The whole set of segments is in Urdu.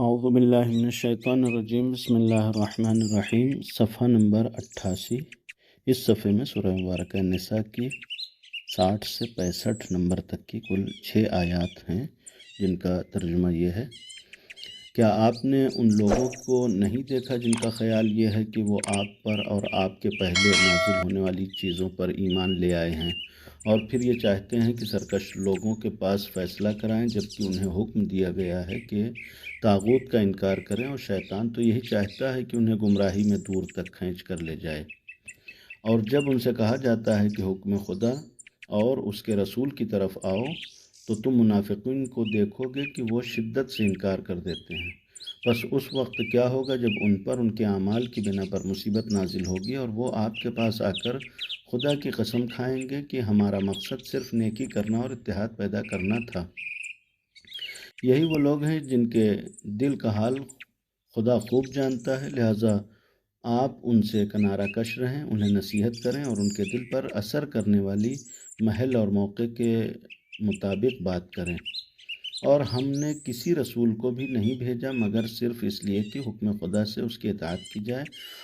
اعوذ باللہ من الشیطان الرجیم، بسم اللہ الرحمن الرحیم۔ صفحہ نمبر 88۔ اس صفحے میں سورہ مبارکہ نساء کی 60 سے 65 نمبر تک کی کل 6 آیات ہیں، جن کا ترجمہ یہ ہے: کیا آپ نے ان لوگوں کو نہیں دیکھا جن کا خیال یہ ہے کہ وہ آپ پر اور آپ کے پہلے نازل ہونے والی چیزوں پر ایمان لے آئے ہیں، اور پھر یہ چاہتے ہیں کہ سرکش لوگوں کے پاس فیصلہ کرائیں، جبکہ انہیں حکم دیا گیا ہے کہ طاغوت کا انکار کریں، اور شیطان تو یہی چاہتا ہے کہ انہیں گمراہی میں دور تک کھینچ کر لے جائے۔ اور جب ان سے کہا جاتا ہے کہ حکم خدا اور اس کے رسول کی طرف آؤ، تو تم منافقین کو دیکھو گے کہ وہ شدت سے انکار کر دیتے ہیں۔ بس اس وقت کیا ہوگا جب ان پر ان کے اعمال کی بنا پر مصیبت نازل ہوگی، اور وہ آپ کے پاس آ کر خدا کی قسم کھائیں گے کہ ہمارا مقصد صرف نیکی کرنا اور اتحاد پیدا کرنا تھا۔ یہی وہ لوگ ہیں جن کے دل کا حال خدا خوب جانتا ہے، لہٰذا آپ ان سے کنارہ کش رہیں، انہیں نصیحت کریں اور ان کے دل پر اثر کرنے والی محل اور موقع کے مطابق بات کریں۔ اور ہم نے کسی رسول کو بھی نہیں بھیجا مگر صرف اس لیے کہ حکم خدا سے اس کی اطاعت کی جائے،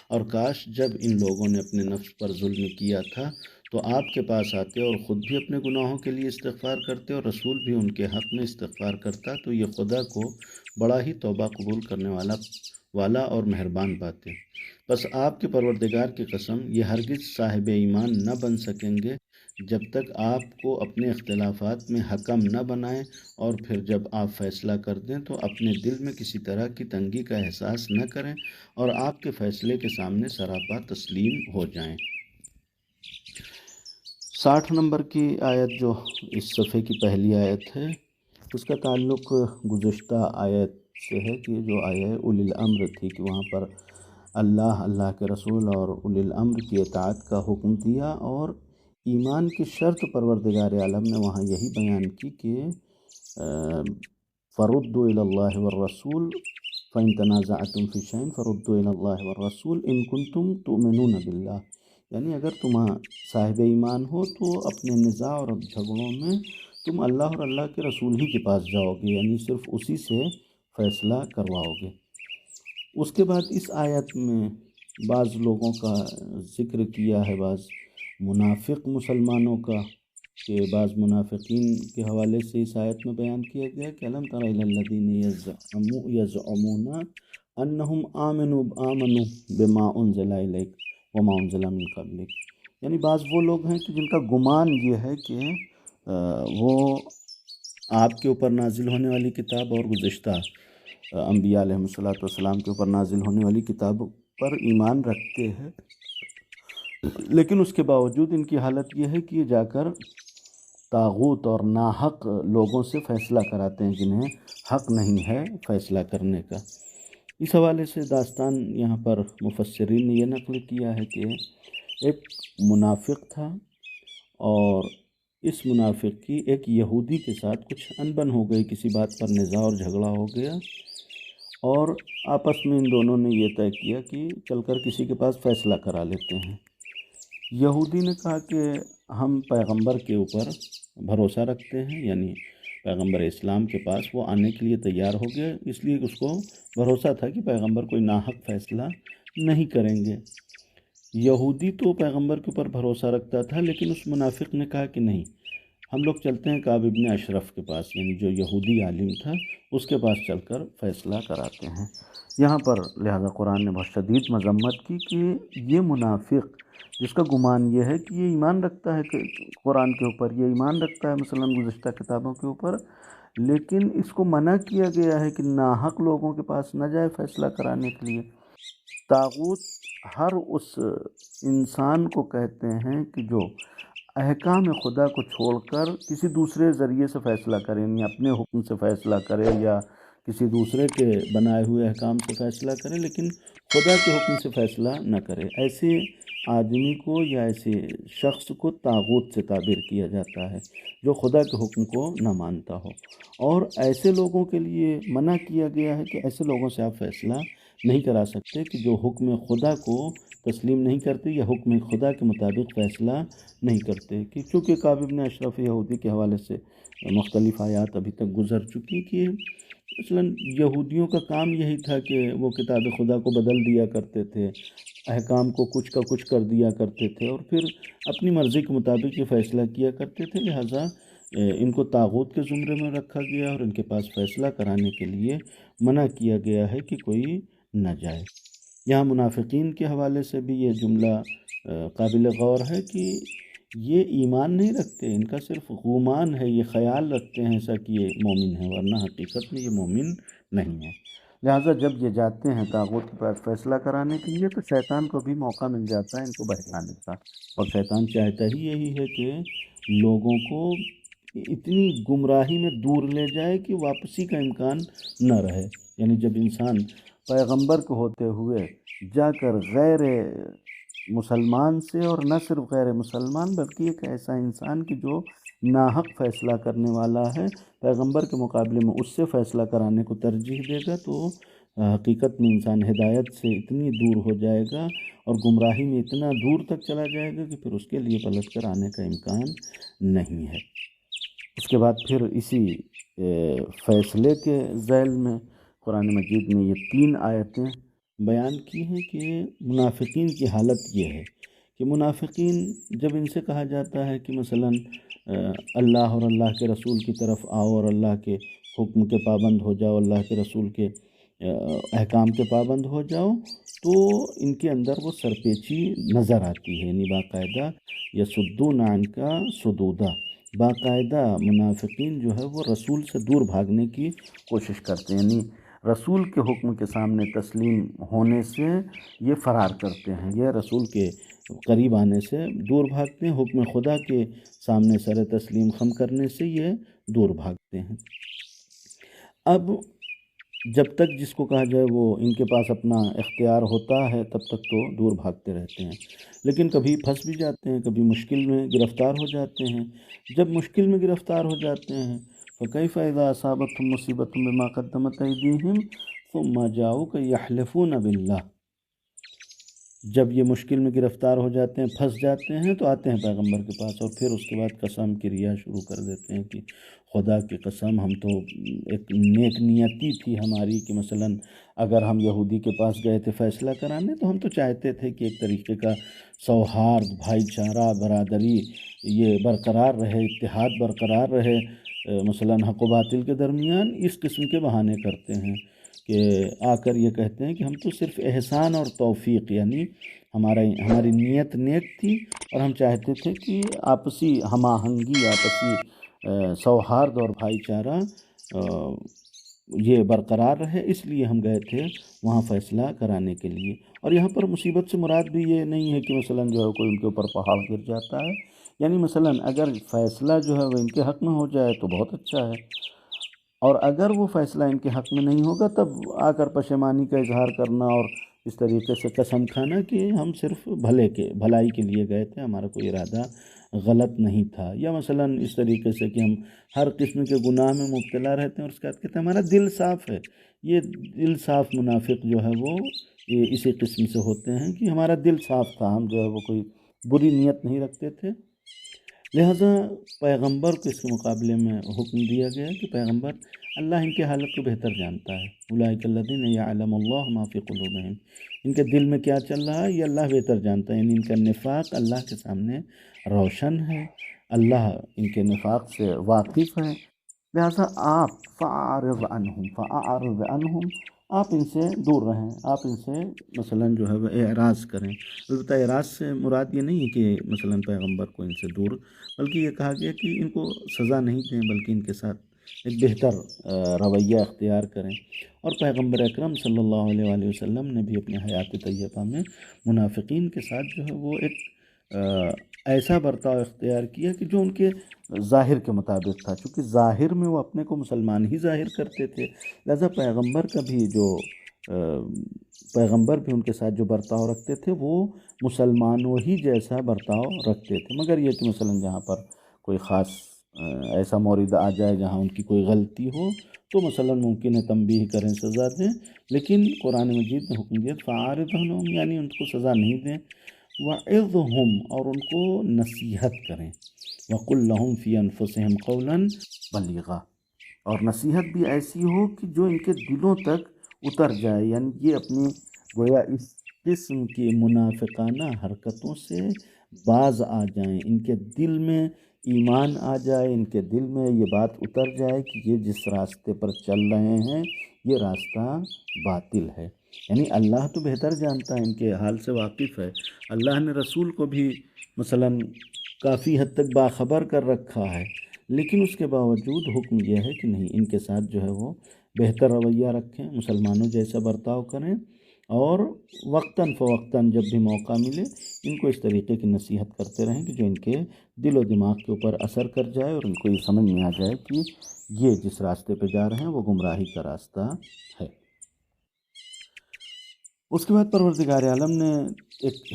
اور کاش جب ان لوگوں نے اپنے نفس پر ظلم کیا تھا تو آپ کے پاس آتے اور خود بھی اپنے گناہوں کے لیے استغفار کرتے، اور رسول بھی ان کے حق میں استغفار کرتا، تو یہ خدا کو بڑا ہی توبہ قبول کرنے والا اور مہربان پاتے۔ بس آپ کے پروردگار کی قسم، یہ ہرگز صاحب ایمان نہ بن سکیں گے جب تک آپ کو اپنے اختلافات میں حکم نہ بنائیں، اور پھر جب آپ فیصلہ کر دیں تو اپنے دل میں کسی طرح کی تنگی کا احساس نہ کریں، اور آپ کے فیصلے کے سامنے سراپا تسلیم ہو جائیں۔ 60 نمبر کی آیت جو اس صفحے کی پہلی آیت ہے، اس کا تعلق گزشتہ آیت سے ہے کہ جو آیت اولی الامر تھی، کہ وہاں پر اللہ کے رسول اور اولی الامر کی اطاعت کا حکم دیا، اور ایمان کی شرط پروردگار عالم نے وہاں یہی بیان کی کہ فردوا الی اللہ والرسول فإن تنازعتم فی شیء فردوا الی اللہ والرسول ان کنتم تؤمنون باللہ، یعنی اگر تم صاحب ایمان ہو تو اپنے نزاع اور جھگڑوں میں تم اللہ اور اللہ کے رسول ہی کے پاس جاؤ گے، یعنی صرف اسی سے فیصلہ کرواؤ گے۔ اس کے بعد اس آیت میں بعض لوگوں کا ذکر کیا ہے، بعض منافق مسلمانوں کا، کہ بعض منافقین کے حوالے سے اس آیت میں بیان کیا گیا کہ الم تر الی الذین یزعمون انہم آمنوا بما انزل الیک وما انزل من قبلک، یعنی بعض وہ لوگ ہیں کہ جن کا گمان یہ ہے کہ وہ آپ کے اوپر نازل ہونے والی کتاب اور گزشتہ انبیاء علیہ السلام کے اوپر نازل ہونے والی کتاب پر ایمان رکھتے ہیں، لیکن اس کے باوجود ان کی حالت یہ ہے کہ یہ جا کر طاغوت اور ناحق لوگوں سے فیصلہ کراتے ہیں جنہیں حق نہیں ہے فیصلہ کرنے کا۔ اس حوالے سے داستان یہاں پر مفسرین نے یہ نقل کیا ہے کہ ایک منافق تھا، اور اس منافق کی ایک یہودی کے ساتھ کچھ انبن ہو گئی، کسی بات پر نزاع اور جھگڑا ہو گیا، اور آپس میں ان دونوں نے یہ طے کیا کہ چل کر کسی کے پاس فیصلہ کرا لیتے ہیں۔ یہودی نے کہا کہ ہم پیغمبر کے اوپر بھروسہ رکھتے ہیں، یعنی پیغمبر اسلام کے پاس وہ آنے کے لیے تیار ہو گئے، اس لیے اس کو بھروسہ تھا کہ پیغمبر کوئی ناحق فیصلہ نہیں کریں گے۔ یہودی تو پیغمبر کے اوپر بھروسہ رکھتا تھا، لیکن اس منافق نے کہا کہ نہیں، ہم لوگ چلتے ہیں کعب ابن اشرف کے پاس، یعنی جو یہودی عالم تھا اس کے پاس چل کر فیصلہ کراتے ہیں۔ یہاں پر لہذا قرآن نے بہت شدید مذمت کی کہ یہ منافق جس کا گمان یہ ہے کہ یہ ایمان رکھتا ہے کہ قرآن کے اوپر، یہ ایمان رکھتا ہے مثلاً گزشتہ کتابوں کے اوپر، لیکن اس کو منع کیا گیا ہے کہ ناحق لوگوں کے پاس نہ جائے فیصلہ کرانے کے لیے۔ طاغوت ہر اس انسان کو کہتے ہیں کہ جو احکام خدا کو چھوڑ کر کسی دوسرے ذریعے سے فیصلہ کرے، یعنی اپنے حکم سے فیصلہ کرے یا کسی دوسرے کے بنائے ہوئے احکام سے فیصلہ کرے، لیکن خدا کے حکم سے فیصلہ نہ کرے۔ ایسے آدمی کو یا ایسے شخص کو طاغوت سے تعبیر کیا جاتا ہے، جو خدا کے حکم کو نہ مانتا ہو، اور ایسے لوگوں کے لیے منع کیا گیا ہے کہ ایسے لوگوں سے آپ فیصلہ نہیں کرا سکتے کہ جو حکم خدا کو تسلیم نہیں کرتے یا حکم خدا کے مطابق فیصلہ نہیں کرتے، کہ چونکہ کعب ابن اشرف یہودی کے حوالے سے مختلف آیات ابھی تک گزر چکی کہ مثلاً یہودیوں کا کام یہی تھا کہ وہ کتاب خدا کو بدل دیا کرتے تھے، احکام کو کچھ کا کچھ کر دیا کرتے تھے اور پھر اپنی مرضی کے مطابق یہ فیصلہ کیا کرتے تھے، لہٰذا ان کو طاغوت کے زمرے میں رکھا گیا اور ان کے پاس فیصلہ کرانے کے لیے منع کیا گیا ہے کہ کوئی نہ جائے۔ یہاں منافقین کے حوالے سے بھی یہ جملہ قابل غور ہے کہ یہ ایمان نہیں رکھتے، ان کا صرف گمان ہے، یہ خیال رکھتے ہیں ایسا کہ یہ مومن ہے، ورنہ حقیقت میں یہ مومن نہیں ہے۔ لہٰذا جب یہ جاتے ہیں طاغوت کے پاس فیصلہ کرانے کے لیے تو شیطان کو بھی موقع مل جاتا ہے ان کو بہکانے کا، اور شیطان چاہتا ہی یہی ہے کہ لوگوں کو اتنی گمراہی میں دور لے جائے کہ واپسی کا امکان نہ رہے۔ یعنی جب انسان پیغمبر کو ہوتے ہوئے جا کر غیر مسلمان سے، اور نہ صرف غیر مسلمان بلکہ ایک ایسا انسان کہ جو ناحق فیصلہ کرنے والا ہے، پیغمبر کے مقابلے میں اس سے فیصلہ کرانے کو ترجیح دے گا، تو حقیقت میں انسان ہدایت سے اتنی دور ہو جائے گا اور گمراہی میں اتنا دور تک چلا جائے گا کہ پھر اس کے لیے پلٹ کر آنے کا امکان نہیں ہے۔ اس کے بعد پھر اسی فیصلے کے ذیل میں قرآن مجید نے یہ 3 آیتیں بیان کی ہیں کہ منافقین کی حالت یہ ہے کہ منافقین جب ان سے کہا جاتا ہے کہ مثلاً اللہ اور اللہ کے رسول کی طرف آؤ اور اللہ کے حکم کے پابند ہو جاؤ، اللہ کے رسول کے احکام کے پابند ہو جاؤ، تو ان کے اندر وہ سرپیچی نظر آتی ہے، یعنی باقاعدہ یصدون عنک صدودا، باقاعدہ منافقین جو ہے وہ رسول سے دور بھاگنے کی کوشش کرتے ہیں، یعنی رسول کے حکم کے سامنے تسلیم ہونے سے یہ فرار کرتے ہیں، یہ رسول کے قریب آنے سے دور بھاگتے ہیں، حکم خدا کے سامنے سر تسلیم خم کرنے سے یہ دور بھاگتے ہیں۔ اب جب تک جس کو کہا جائے وہ ان کے پاس اپنا اختیار ہوتا ہے تب تک تو دور بھاگتے رہتے ہیں، لیکن کبھی پھنس بھی جاتے ہیں، کبھی مشکل میں گرفتار ہو جاتے ہیں۔ جب مشکل میں گرفتار ہو جاتے ہیں فَكَيْفَ إِذَا أَصَابَتْهُمْ مُصِيبَةٌ بِمَا قَدَّمَتْ أَيْدِيهِمْ ثُمَّ جَاءُوكَ يَحْلِفُونَ بِاللَّهِ، جب یہ مشکل میں گرفتار ہو جاتے ہیں، پھنس جاتے ہیں، تو آتے ہیں پیغمبر کے پاس اور پھر اس کے بعد قسم کریا شروع کر دیتے ہیں کہ خدا کی قسم ہم تو ایک نیک نیتی تھی ہماری کہ مثلاً اگر ہم یہودی کے پاس گئے تھے فیصلہ کرانے تو ہم تو چاہتے تھے کہ ایک طریقے کا سوہارد، بھائی چارہ، برادری یہ برقرار رہے، اتحاد برقرار رہے مثلاً حق و باطل کے درمیان۔ اس قسم کے بہانے کرتے ہیں کہ آ کر یہ کہتے ہیں کہ ہم تو صرف احسان اور توفیق، یعنی ہماری نیت نیک تھی اور ہم چاہتے تھے کہ آپسی ہم آہنگی، آپسی سوہارد اور بھائی چارہ یہ برقرار رہے، اس لیے ہم گئے تھے وہاں فیصلہ کرانے کے لیے۔ اور یہاں پر مصیبت سے مراد بھی یہ نہیں ہے کہ مثلاً جو ہے کوئی ان کے اوپر پہاڑ گر جاتا ہے، یعنی مثلاً اگر فیصلہ جو ہے وہ ان کے حق میں ہو جائے تو بہت اچھا ہے، اور اگر وہ فیصلہ ان کے حق میں نہیں ہوگا تب آ کر پشیمانی کا اظہار کرنا اور اس طریقے سے قسم کھانا کہ ہم صرف بھلائی کے لیے گئے تھے، ہمارا کوئی ارادہ غلط نہیں تھا، یا مثلاً اس طریقے سے کہ ہم ہر قسم کے گناہ میں مبتلا رہتے ہیں اور اس کے بعد کہتے ہیں ہمارا دل صاف ہے۔ یہ دل صاف منافق جو ہے وہ اسی قسم سے ہوتے ہیں کہ ہمارا دل صاف تھا، ہم جو ہے وہ کوئی بری نیت نہیں رکھتے تھے۔ لہٰذا پیغمبر کو اس کے مقابلے میں حکم دیا گیا کہ پیغمبر اللہ ان کی حالت کو بہتر جانتا ہے، اولئک الذین یعلم اللہ ما فی قلوبہم، ان کے دل میں کیا چل رہا ہے یہ اللہ بہتر جانتا ہے، یعنی ان کا نفاق اللہ کے سامنے روشن ہے، اللہ ان کے نفاق سے واقف ہے۔ لہٰذا آپ فَأَعْرِضْ عَنْهُمْ، آپ ان سے دور رہیں، آپ ان سے مثلاً جو ہے وہ اعراض کریں۔ البتہ اعراض سے مراد یہ نہیں ہے کہ مثلاً پیغمبر کو ان سے دور، بلکہ یہ کہا گیا کہ ان کو سزا نہیں دیں بلکہ ان کے ساتھ ایک بہتر رویہ اختیار کریں۔ اور پیغمبر اکرم صلی اللہ علیہ وآلہ وسلم نے بھی اپنے حیات طیبہ میں منافقین کے ساتھ جو ہے وہ ایک ایسا برتاؤ اختیار کیا کہ جو ان کے ظاہر کے مطابق تھا، چونکہ ظاہر میں وہ اپنے کو مسلمان ہی ظاہر کرتے تھے، لہذا پیغمبر بھی ان کے ساتھ جو برتاؤ رکھتے تھے وہ مسلمانوں ہی جیسا برتاؤ رکھتے تھے، مگر یہ کہ مثلاً جہاں پر کوئی خاص ایسا مورد آ جائے جہاں ان کی کوئی غلطی ہو تو مثلاً ممکن ہے تنبیہ کریں، سزا دیں، لیکن قرآن مجید نے حکم دیا فَأَعْرِضْ عَنْهُمْ، یعنی ان کو سزا نہیں دیں، وَعِظْهُمْ، اور ان کو نصیحت کریں، وَقُلْ لَهُمْ فِي أَنفُسِهِمْ قَوْلًا بَلِيغًا، اور نصیحت بھی ایسی ہو کہ جو ان کے دلوں تک اتر جائے، یعنی یہ اپنی گویا اس قسم کی منافقانہ حرکتوں سے باز آ جائیں، ان کے دل میں ایمان آ جائے، ان کے دل میں یہ بات اتر جائے کہ یہ جس راستے پر چل رہے ہیں یہ راستہ باطل ہے۔ یعنی اللہ تو بہتر جانتا ہے، ان کے حال سے واقف ہے، اللہ نے رسول کو بھی مثلاً کافی حد تک باخبر کر رکھا ہے، لیکن اس کے باوجود حکم یہ ہے کہ نہیں، ان کے ساتھ جو ہے وہ بہتر رویہ رکھیں، مسلمانوں جیسا برتاؤ کریں، اور وقتاً فوقتاً جب بھی موقع ملے ان کو اس طریقے کی نصیحت کرتے رہیں کہ جو ان کے دل و دماغ کے اوپر اثر کر جائے اور ان کو یہ سمجھ میں آ جائے کہ یہ جس راستے پہ جا رہے ہیں وہ گمراہی کا راستہ ہے۔ اس کے بعد پروردگار عالم نے ایک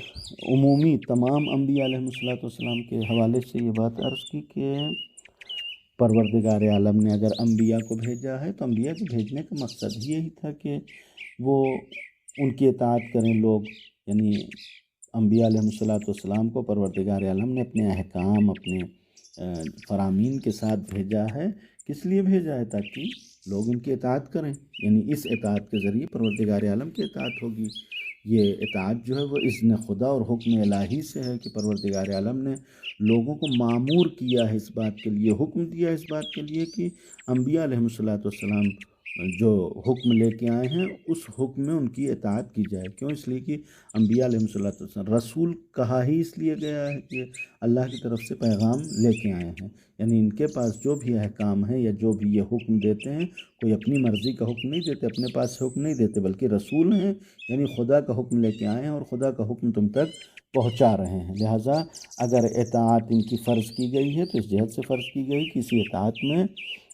عمومی تمام انبیاء علیہ السلام کے حوالے سے یہ بات عرض کی کہ پروردگار عالم نے اگر انبیاء کو بھیجا ہے تو انبیاء کے بھیجنے کا مقصد ہی یہی تھا کہ وہ ان کی اطاعت کریں لوگ، یعنی انبیاء علیہ السلام کو پروردگار عالم نے اپنے احکام، اپنے فرامین کے ساتھ بھیجا ہے۔ کس لیے بھیجا ہے؟ تاکہ لوگ ان کی اطاعت کریں، یعنی اس اطاعت کے ذریعے پروردگار عالم کی اطاعت ہوگی۔ یہ اطاعت جو ہے وہ اذن خدا اور حکم الہی سے ہے کہ پروردگار عالم نے لوگوں کو مامور کیا ہے اس بات کے لیے، حکم دیا ہے اس بات کے لیے کہ انبیاء علیہ السلام جو حکم لے کے آئے ہیں اس حکم میں ان کی اطاعت کی جائے۔ کیوں؟ اس لیے کہ انبیاء علیہ السلام رسول کہا ہی اس لیے گیا ہے کہ اللہ کی طرف سے پیغام لے کے آئے ہیں، یعنی ان کے پاس جو بھی احکام ہیں یا جو بھی یہ حکم دیتے ہیں، کوئی اپنی مرضی کا حکم نہیں دیتے، اپنے پاس سے حکم نہیں دیتے، بلکہ رسول ہیں، یعنی خدا کا حکم لے کے آئے ہیں اور خدا کا حکم تم تک پہنچا رہے ہیں۔ لہٰذا اگر اطاعت ان کی فرض کی گئی ہے تو اس جہت سے فرض کی گئی کہ اسی اطاعت میں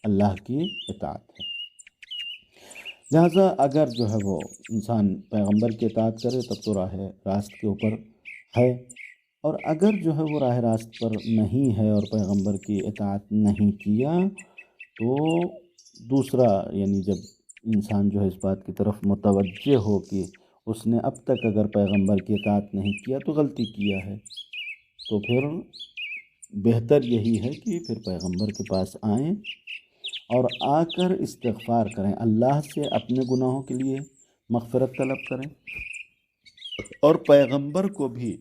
اللہ کی اطاعت ہے۔ لہٰذا اگر جو ہے وہ انسان پیغمبر کی اطاعت کرے تب تو راہ راست کے اوپر ہے، اور اگر جو ہے وہ راہ راست پر نہیں ہے اور پیغمبر کی اطاعت نہیں کیا تو دوسرا، یعنی جب انسان جو ہے اس بات کی طرف متوجہ ہو کہ اس نے اب تک اگر پیغمبر کی اطاعت نہیں کیا تو غلطی کیا ہے، تو پھر بہتر یہی ہے کہ پھر پیغمبر کے پاس آئیں اور آ کر استغفار کریں، اللہ سے اپنے گناہوں کے لیے مغفرت طلب کریں، اور پیغمبر کو بھی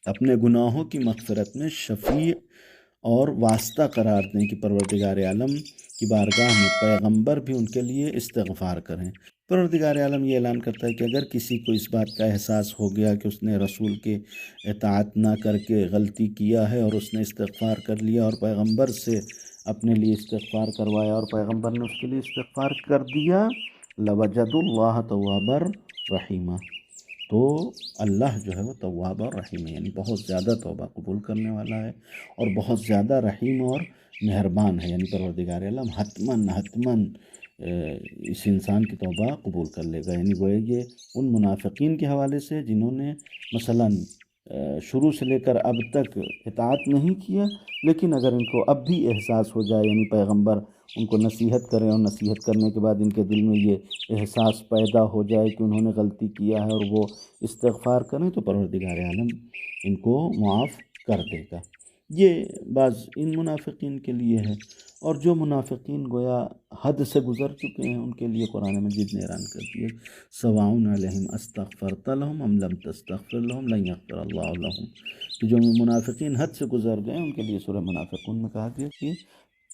اپنے گناہوں کی مغفرت میں شفیع اور واسطہ قرار دیں کہ پروردگار عالم کی بارگاہ میں پیغمبر بھی ان کے لیے استغفار کریں۔ پروردگار عالم یہ اعلان کرتا ہے کہ اگر کسی کو اس بات کا احساس ہو گیا کہ اس نے رسول کے اطاعت نہ کر کے غلطی کیا ہے اور اس نے استغفار کر لیا اور پیغمبر سے اپنے لیے استغفار کروایا اور پیغمبر نے اس کے لیے استغفار کر دیا، لَوَجَدُوا اللَّهَ تَوَّابًا رَحِيمًا، تو اللہ جو ہے وہ تواب اور رحیم ہے، یعنی بہت زیادہ توبہ قبول کرنے والا ہے اور بہت زیادہ رحیم اور مہربان ہے، یعنی پروردگار عالم حتماً اس انسان کی توبہ قبول کر لے گا۔ یعنی وہ یہ ان منافقین کے حوالے سے جنہوں نے مثلاً شروع سے لے کر اب تک اطاعت نہیں کیا، لیکن اگر ان کو اب بھی احساس ہو جائے، یعنی پیغمبر ان کو نصیحت کریں اور نصیحت کرنے کے بعد ان کے دل میں یہ احساس پیدا ہو جائے کہ انہوں نے غلطی کیا ہے اور وہ استغفار کریں، تو پروردگار عالم ان کو معاف کر دے گا۔ یہ بعض ان منافقین کے لیے ہے، اور جو منافقین گویا حد سے گزر چکے ہیں ان کے لیے قرآن مجید نے اعلان کر دیا سواء علیہم استغفرت لہم ام لم تستغفر لہم لن یغفر اللہ لہم، کہ جو منافقین حد سے گزر گئے ان کے لیے سورہ منافقون میں کہا گیا کہ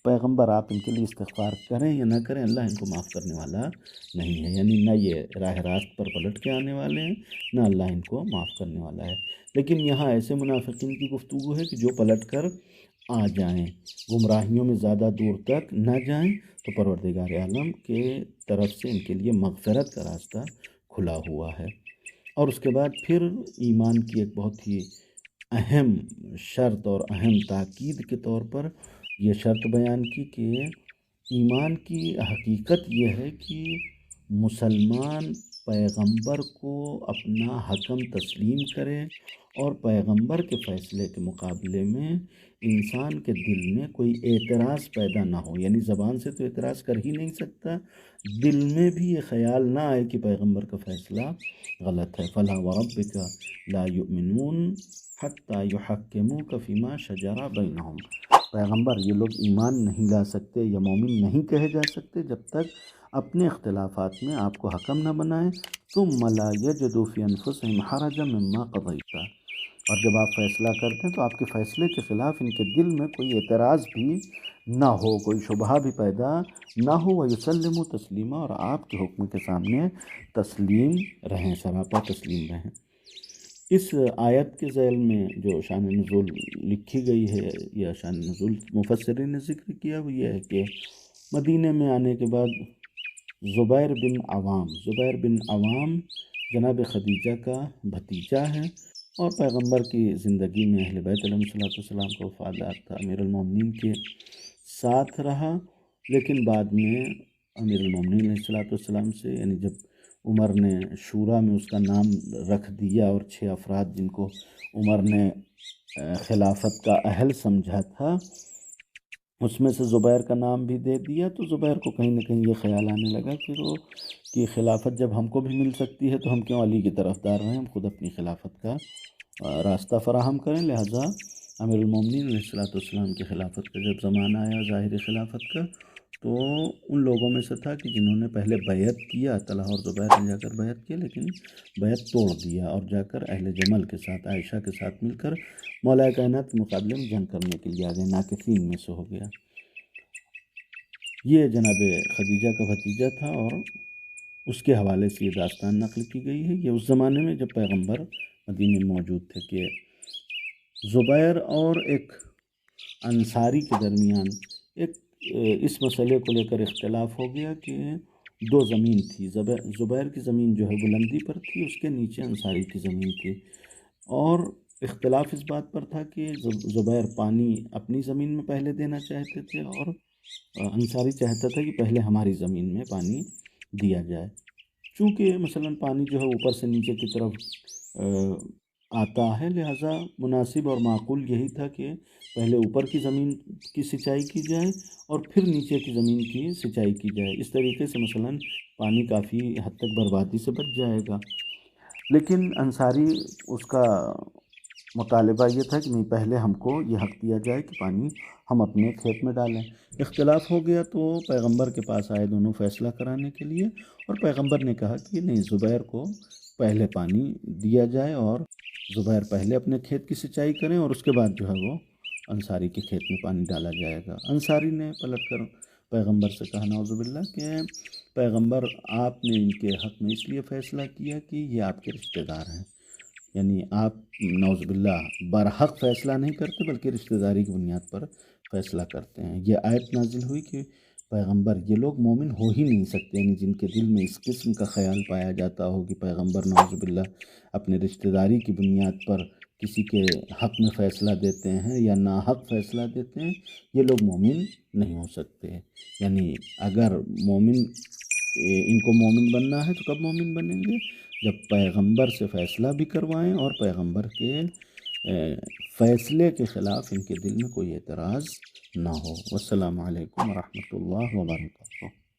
پیغمبر آپ ان کے لیے استغفار کریں یا نہ کریں، اللہ ان کو معاف کرنے والا نہیں ہے، یعنی نہ یہ راہ راست پر پلٹ کے آنے والے ہیں، نہ اللہ ان کو معاف کرنے والا ہے۔ لیکن یہاں ایسے منافقین کی گفتگو ہے کہ جو پلٹ کر آ جائیں، گمراہیوں میں زیادہ دور تک نہ جائیں، تو پروردگار عالم کے طرف سے ان کے لیے مغفرت کا راستہ کھلا ہوا ہے۔ اور اس کے بعد پھر ایمان کی ایک بہت ہی اہم شرط اور اہم تاکید کے طور پر یہ شرط بیان کی کہ ایمان کی حقیقت یہ ہے کہ مسلمان پیغمبر کو اپنا حکم تسلیم کرے اور پیغمبر کے فیصلے کے مقابلے میں انسان کے دل میں کوئی اعتراض پیدا نہ ہو، یعنی زبان سے تو اعتراض کر ہی نہیں سکتا، دل میں بھی یہ خیال نہ آئے کہ پیغمبر کا فیصلہ غلط ہے۔ فَلَا وَرَبِّكَ لَا يُؤْمِنُونَ حَتَّى يُحَكِّمُوكَ فِيمَا شَجَرَ بَيْنَهُمْ، پیغمبر یہ لوگ ایمان نہیں لا سکتے یا مومن نہیں کہے جا سکتے جب تک اپنے اختلافات میں آپ کو حکم نہ بنائیں، ثم لا یجدوا فی انفسہم حرجا مما قضیت، اور جب آپ فیصلہ کرتے ہیں تو آپ کے فیصلے کے خلاف ان کے دل میں کوئی اعتراض بھی نہ ہو، کوئی شبہہ بھی پیدا نہ ہو، ویسلموا تسلیما، اور آپ کے حکم کے سامنے تسلیم رہیں، سراپا تسلیم رہیں۔ اس آیت کے ذیل میں جو شان نزول لکھی گئی ہے یا شان نزول مفسرین نے ذکر کیا وہ یہ ہے کہ مدینہ میں آنے کے بعد زبیر بن عوام جناب خدیجہ کا بھتیجا ہے، اور پیغمبر کی زندگی میں اہل بیت علیہ الصلوۃ والسلام کا وفادار تھا، امیر المومنین کے ساتھ رہا، لیکن بعد میں امیر المومنین علیہ الصلوۃ والسلام سے، یعنی جب عمر نے شورا میں اس کا نام رکھ دیا اور 6 افراد جن کو عمر نے خلافت کا اہل سمجھا تھا اس میں سے زبیر کا نام بھی دے دیا، تو زبیر کو کہیں نہ کہیں یہ خیال آنے لگا کہ خلافت جب ہم کو بھی مل سکتی ہے تو ہم کیوں علی کی طرفدار رہیں، ہم خود اپنی خلافت کا راستہ فراہم کریں۔ لہٰذا امیر المومنین علیہ الصلوۃ والسلام کی خلافت کا جب زمانہ آیا ظاہری خلافت کا، تو ان لوگوں میں سے تھا کہ جنہوں نے پہلے بیعت کیا، طلحہ اور زبیر نے جا کر بیعت کیا، لیکن بیعت توڑ دیا اور جا کر اہل جمل کے ساتھ، عائشہ کے ساتھ مل کر مولا کائنات کے مقابلے میں جنگ کرنے کے لیے آگئے، ناکثین میں سے ہو گیا۔ یہ جناب خدیجہ کا بھتیجا تھا، اور اس کے حوالے سے یہ داستان نقل کی گئی ہے۔ یہ اس زمانے میں جب پیغمبر مدینہ میں موجود تھے کہ زبیر اور ایک انصاری کے درمیان ایک اس مسئلے کو لے کر اختلاف ہو گیا کہ 2 زمین تھی، زبیر کی زمین جو ہے بلندی پر تھی، اس کے نیچے انصاری کی زمین تھی، اور اختلاف اس بات پر تھا کہ زبیر پانی اپنی زمین میں پہلے دینا چاہتے تھے اور انصاری چاہتا تھا کہ پہلے ہماری زمین میں پانی دیا جائے۔ چونکہ مثلا پانی جو ہے اوپر سے نیچے کی طرف آتا ہے، لہٰذا مناسب اور معقول یہی تھا کہ پہلے اوپر کی زمین کی سینچائی کی جائے اور پھر نیچے کی زمین کی سینچائی کی جائے۔ اس طریقے سے مثلا پانی کافی حد تک بربادی سے بچ جائے گا، لیکن انصاری اس کا مطالبہ یہ تھا کہ نہیں، پہلے ہم کو یہ حق دیا جائے کہ پانی ہم اپنے کھیت میں ڈالیں۔ اختلاف ہو گیا تو پیغمبر کے پاس آئے دونوں فیصلہ کرانے کے لیے، اور پیغمبر نے کہا کہ نہیں، زبیر کو پہلے پانی دیا جائے اور زبیر پہلے اپنے کھیت کی سینچائی کریں اور اس کے بعد جو ہے وہ انصاری کے کھیت میں پانی ڈالا جائے گا۔ انصاری نے پلٹ کر پیغمبر سے کہا نعوذ باللہ کہ پیغمبر آپ نے ان کے حق میں اس لیے فیصلہ کیا کہ یہ آپ کے رشتہ دار ہیں، یعنی آپ نعوذ باللہ برحق فیصلہ نہیں کرتے بلکہ رشتہ داری کی بنیاد پر فیصلہ کرتے ہیں۔ یہ آیت نازل ہوئی کہ پیغمبر یہ لوگ مومن ہو ہی نہیں سکتے، یعنی جن کے دل میں اس قسم کا خیال پایا جاتا ہو کہ پیغمبر نعوذ باللہ اپنے رشتہ داری کی بنیاد پر کسی کے حق میں فیصلہ دیتے ہیں یا ناحق فیصلہ دیتے ہیں، یہ لوگ مومن نہیں ہو سکتے۔ یعنی اگر مومن ان کو مومن بننا ہے تو کب مومن بنیں گے؟ جب پیغمبر سے فیصلہ بھی کروائیں اور پیغمبر کے فیصلے کے خلاف ان کے دل میں کوئی اعتراض نہ ہو۔ والسلام علیکم ورحمۃ اللہ وبرکاتہ۔